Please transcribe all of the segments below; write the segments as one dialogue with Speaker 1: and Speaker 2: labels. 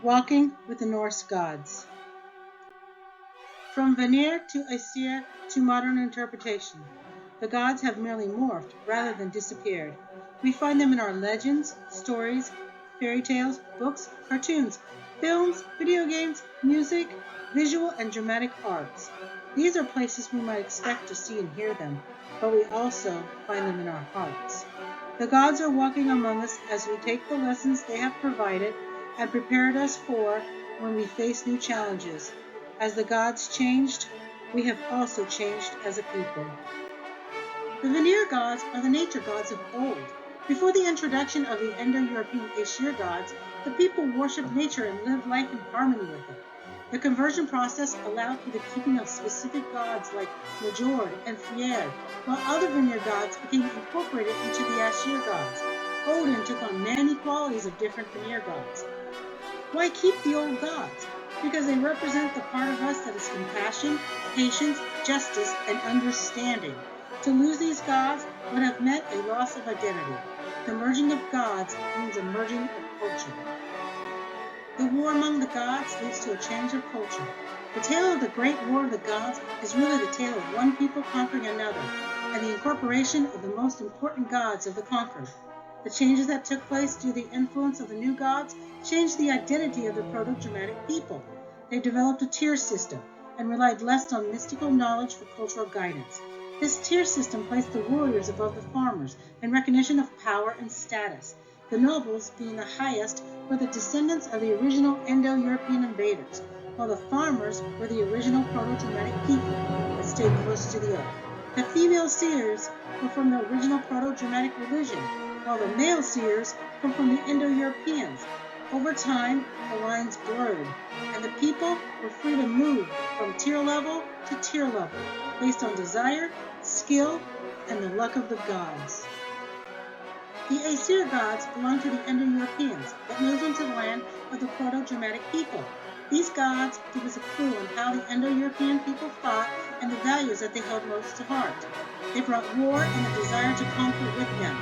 Speaker 1: Walking with the Norse Gods. From Vanir to Aesir to modern interpretation, the gods have merely morphed rather than disappeared. We find them in our legends, stories, fairy tales, books, cartoons, films, video games, music, visual and dramatic arts. These are places we might expect to see and hear them, but we also find them in our hearts. The gods are walking among us as we take the lessons they have provided and prepared us for when we face new challenges. As the gods changed, we have also changed as a people. The Vanir gods are the nature gods of old. Before the introduction of the Indo-European Aesir gods, the people worshipped nature and lived life in harmony with it. The conversion process allowed for the keeping of specific gods like Njord and Fjord, while other Vanir gods became incorporated into the Aesir gods. Odin took on many qualities of different Vanir gods. Why keep the old gods? Because they represent the part of us that is compassion, patience, justice, and understanding. To lose these gods would have meant a loss of identity. The merging of gods means a merging of culture. The war among the gods leads to a change of culture. The tale of the Great War of the Gods is really the tale of one people conquering another, and the incorporation of the most important gods of the conquered. The changes that took place due to the influence of the new gods changed the identity of the proto-Germanic people. They developed a tier system and relied less on mystical knowledge for cultural guidance. This tier system placed the warriors above the farmers in recognition of power and status. The nobles, being the highest, were the descendants of the original Indo-European invaders, while the farmers were the original proto-Germanic people that stayed close to the earth. The female seers were from the original proto-Germanic religion, while the male seers come from the Indo-Europeans. Over time, the lines blurred, and the people were free to move from tier level to tier level, based on desire, skill, and the luck of the gods. The Aesir gods belonged to the Indo-Europeans that moved into the land of the Proto-Germanic people. These gods give us a clue on how the Indo-European people thought and the values that they held most to heart. They brought war and a desire to conquer with them.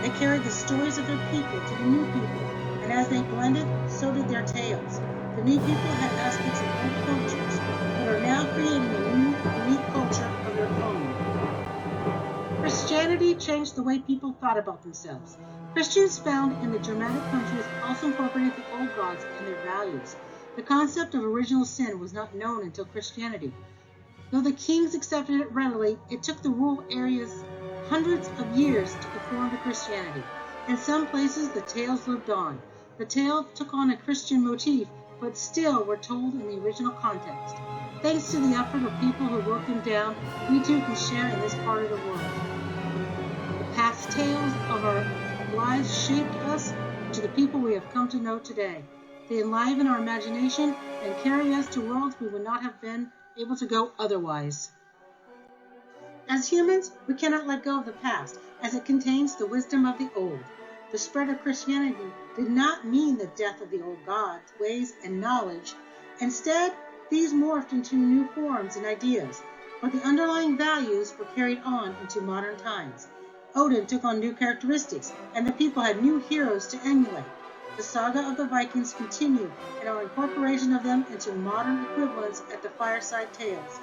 Speaker 1: They carried the stories of their people to the new people, and as they blended, so did their tales. The new people had aspects of both cultures, but are now creating a new, unique culture of their own. Christianity changed the way people thought about themselves. Christians found in the Germanic countries also incorporated the old gods and their values. The concept of original sin was not known until Christianity. Though the kings accepted it readily, it took the rural areas hundreds of years to conform to Christianity. In some places, the tales lived on. The tales took on a Christian motif, but still were told in the original context. Thanks to the effort of people who wrote them down, we too can share in this part of the world. The past tales of our lives shaped us to the people we have come to know today. They enliven our imagination and carry us to worlds we would not have been able to go otherwise. As humans, we cannot let go of the past, as it contains the wisdom of the old. The spread of Christianity did not mean the death of the old gods, ways, and knowledge. Instead, these morphed into new forms and ideas, but the underlying values were carried on into modern times. Odin took on new characteristics, and the people had new heroes to emulate. The saga of the Vikings continued, and our incorporation of them into modern equivalents at the fireside tales.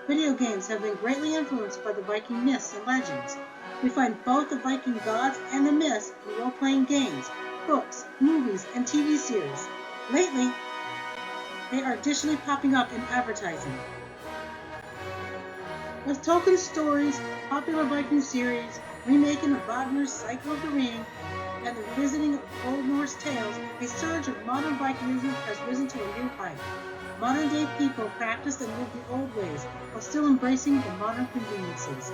Speaker 1: Video games have been greatly influenced by the Viking myths and legends. We find both the Viking gods and the myths in role-playing games, books, movies, and TV series. Lately, they are additionally popping up in advertising. With Tolkien's stories, popular Viking series, remaking of Wagner's Cycle of the Ring, and the revisiting of Old Norse tales, a surge of modern Vikingism has risen to a new height. Modern-day people practice and live the old ways while still embracing the modern conveniences.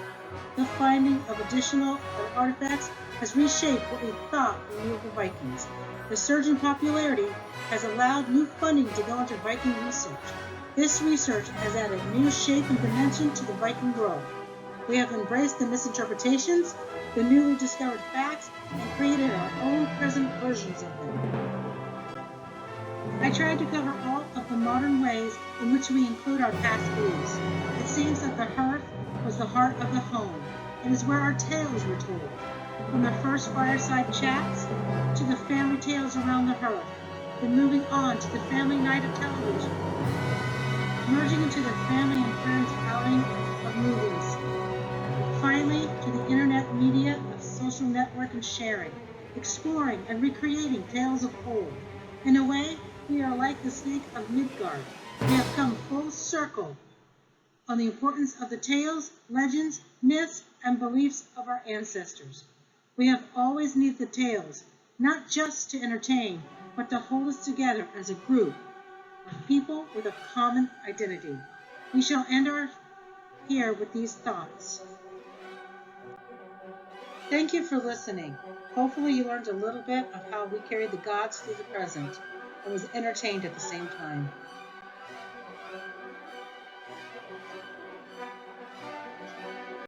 Speaker 1: The finding of additional artifacts has reshaped what we thought we knew of the Vikings. The surge in popularity has allowed new funding to go into Viking research. This research has added new shape and dimension to the Viking world. We have embraced the misinterpretations, the newly discovered facts, and created our own present versions of them. I tried to cover all of the modern ways in which we include our past beliefs. It seems that the hearth was the heart of the home. It is where our tales were told. From the first fireside chats to the family tales around the hearth, then moving on to the family night of television, merging into the family and friends outing of movies, and finally to the internet media of social network and sharing, exploring and recreating tales of old. In a way, we are like the snake of Midgard. We have come full circle on the importance of the tales, legends, myths, and beliefs of our ancestors. We have always needed the tales, not just to entertain, but to hold us together as a group of people with a common identity. We shall end our here with these thoughts. Thank you for listening. Hopefully you learned a little bit of how we carry the gods through the present and was entertained at the same time.